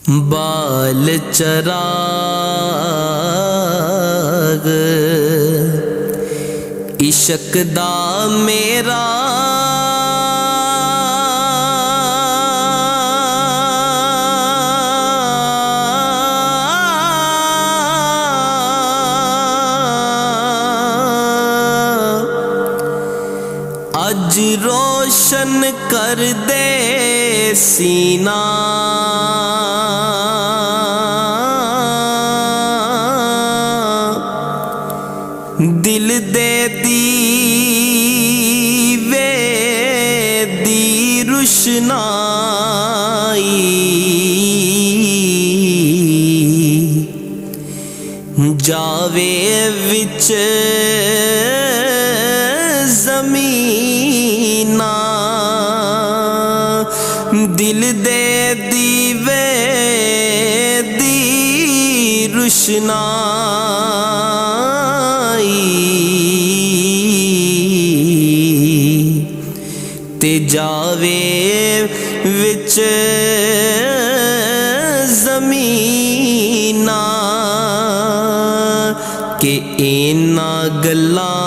بال چراغ عشق دا میرا اج روشن کر دے سینہ دل دے دیوے دی روشنائی جاوے وچ زمین دل دے دیوے دی روشنائی تے جاوے وچ زمین کہ اینا گلاں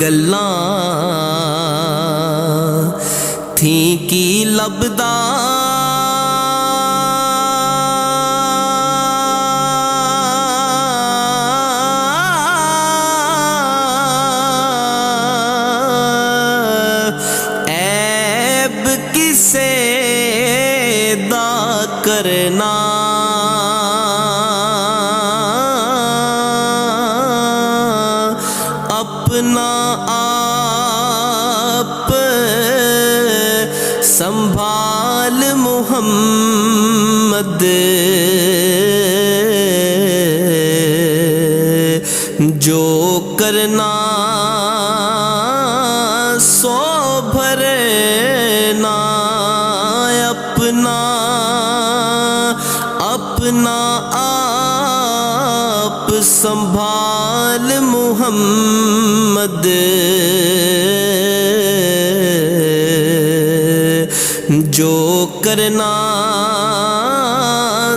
گلاں تھیں کی لبدا عیب کسے دا کرنا اپنا آپ سنبھال محمد جو کرنا سو بھرنا اپنا آپ سنبھال محمد جو کرنا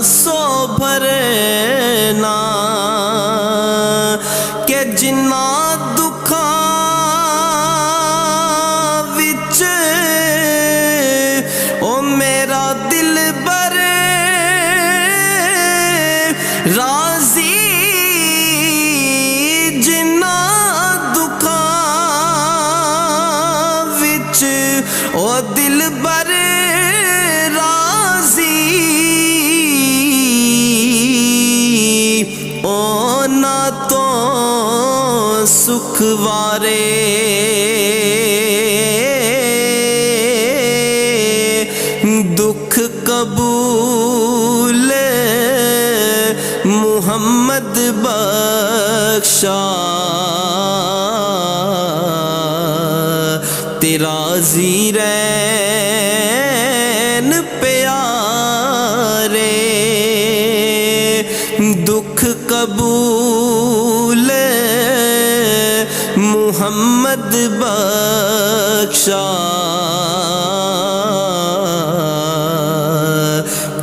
سو بھرنا کہ جنہ دکھاں وچ او میرا دل بر راضی جنہ دکھاں وچ او دل بر تو سکھوارے دکھ قبول محمد بخشا تیرا زیرین پیارے دکھ قبول محمد بخشا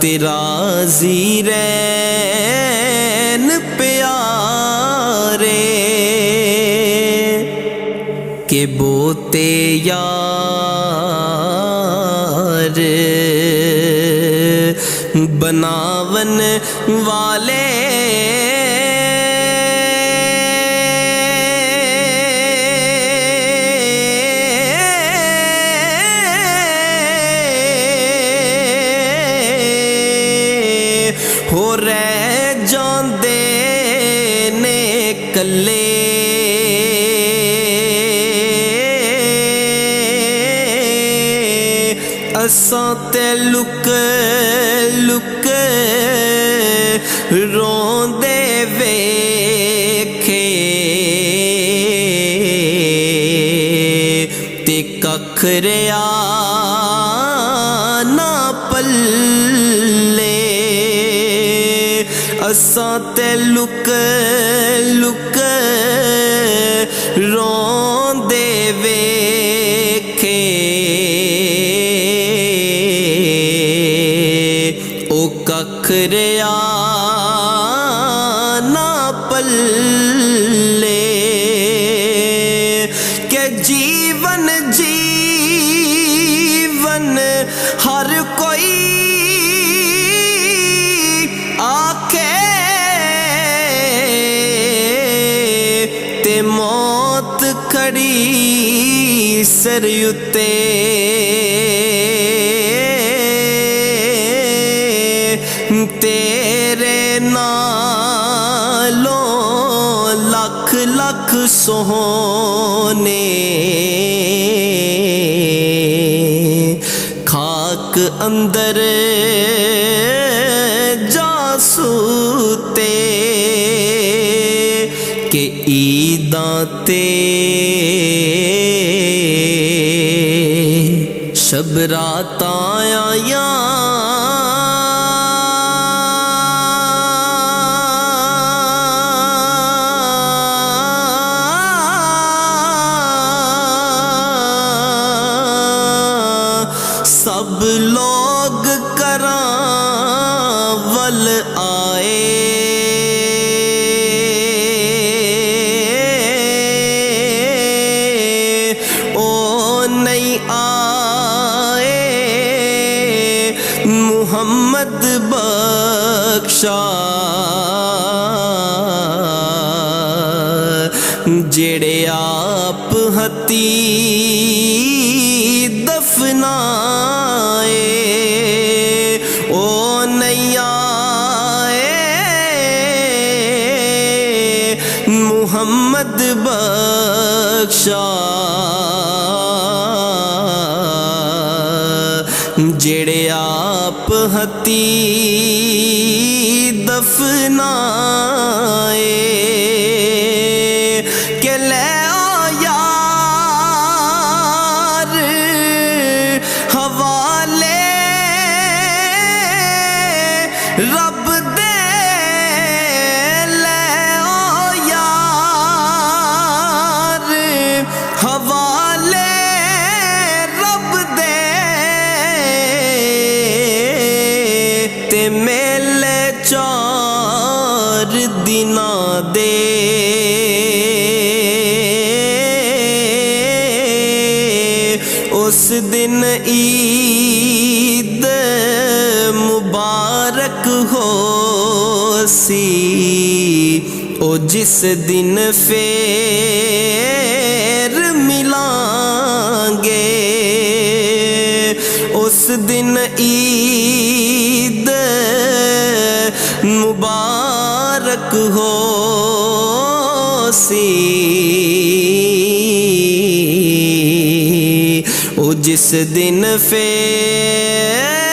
تیرا زیرین پیارے کہ بوتے یار بناون والے ہو رہ جاندے نے کلے اساں تے لک لک روندے ویکھے تے ککھ ریا نہ پلے اساں تے لک لک روندے ویکھے ਜੀਵਨ ਜੀਵਨ ਹਰ ਕੋਈ ਆਖੇ ਤੇ ਮੌਤ ਖੜੀ ਸਿਰ ਉੱਤੇ ਤੇਰੇ ਨਾਲੋਂ ਲੱਖ ਲੱਖ ਸੋਹਣੇ ਖਾਕ ਅੰਦਰ ਜਾਸੂਤੇ کہ عیداں تے شب رات آیاں سب لوگ کراں ول آئے محمد بخشا جڑے آپ ہتی دفنائے او نہیں آئے محمد بخشا جڑے آپ ہتی دفنائے کہ لے آؤ یار حوالے رب دے لے آؤ یار حوالے رب دے تے میلے چار دناں دے اس دن عید مبارک ہو سی او جس دن پھر ملیں گے اس دن عید مبارک ہو سی او جس دن پھر